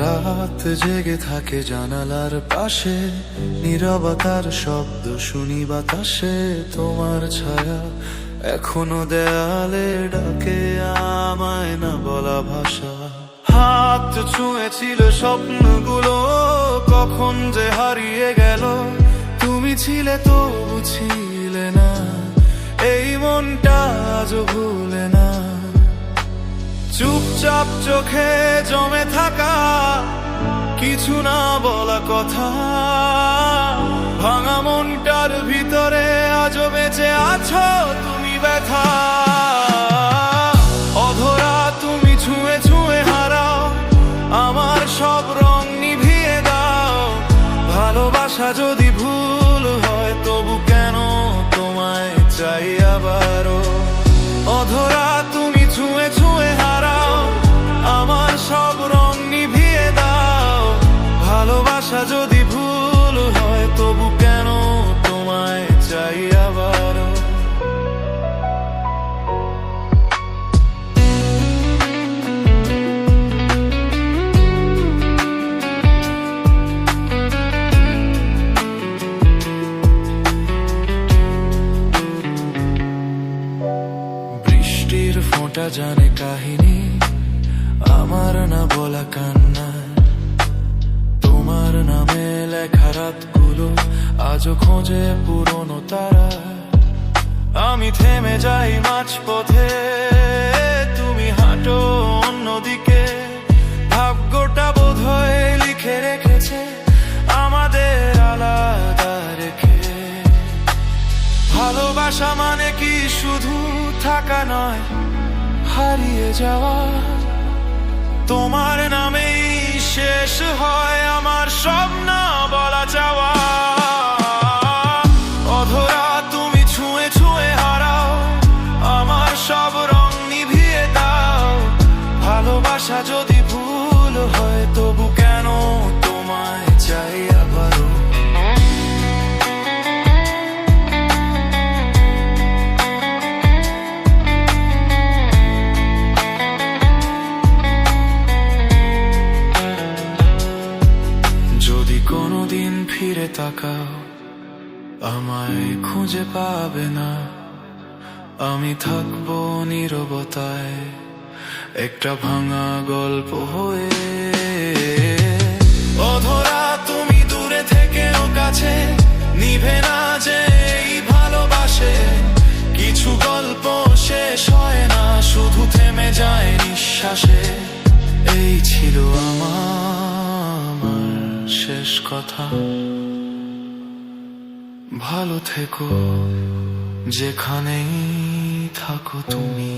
রাত জেগে থাকে জানালার পাশে, নীরবতার শব্দ শুনি বাতাসে। তোমার ছায়া এখনো দেয়ালে ডাকে আমায়, না বলা ভাষা। হাত ছুঁয়েছিল স্বপ্নগুলো, কখন যে হারিয়ে গেল। তুমি ছিলে তবু ছিলে না, এই মনটা আজও ভুলে না। চুপচাপ চোখে জমে থাকা কিছু না বলা কথা, ভাঙা মনটার ভিতরে আজও বেঁচে আছো তুমি ব্যথা। অধরা তুমি ছুঁয়ে ছুঁয়ে হারাও, আমার সব রং নিভিয়ে দাও। ভালোবাসা যদি ভুল হয় তবু কেন তোমায় চাই আবারও। অধরা তুমি ছুঁয়ে ছুঁয়ে হারাও, আমার সব রং নিভিয়ে দাও। ভালোবাসা যদি ভুল হয় তবু কেন তোমায় চাই আবারও। বৃষ্টির ফোঁটা জানে কাহিনী আমার না বলা কান্না। তোমার নামে লেখা রাতগুলো আজও খোঁজে পুরনো তারা। আমি থেমে যাই মাঝপথে, তুমি হাঁটো অন্যদিকে। ভাগ্যটা বোধহয় লিখে রেখেছে আমাদের আলাদা রেখে। ভালোবাসা মানে কি শুধু থাকা নয়, হারিয়ে যাওয়া। তোমার নামেই শেষ হয় আমার সব না বলা চাওয়া। অধরা তুমি ছুঁয়ে ছুঁয়ে হারাও, আমার সব রং নিভিয়ে দাও। ভালোবাসা যদি ভুল হয় তবু কেন তোমায় চাই আবারও। যদি কোনোদিন ফিরে তাকাও, আমায় খুঁজে পাবে না। আমি থাকবো নীরবতায়, একটা ভাঙা গল্প হয়ে। অধরা তুমি দূরে থেকেও কাছে, নিভে না যে এই ভালোবাসে। কিছু গল্প শেষ হয় না, শুধু থেমে যায় নিঃশ্বাসে। এই ছিল আমার শেষ কথা। ভালো থেকো যেখানেই থাকো তুমি।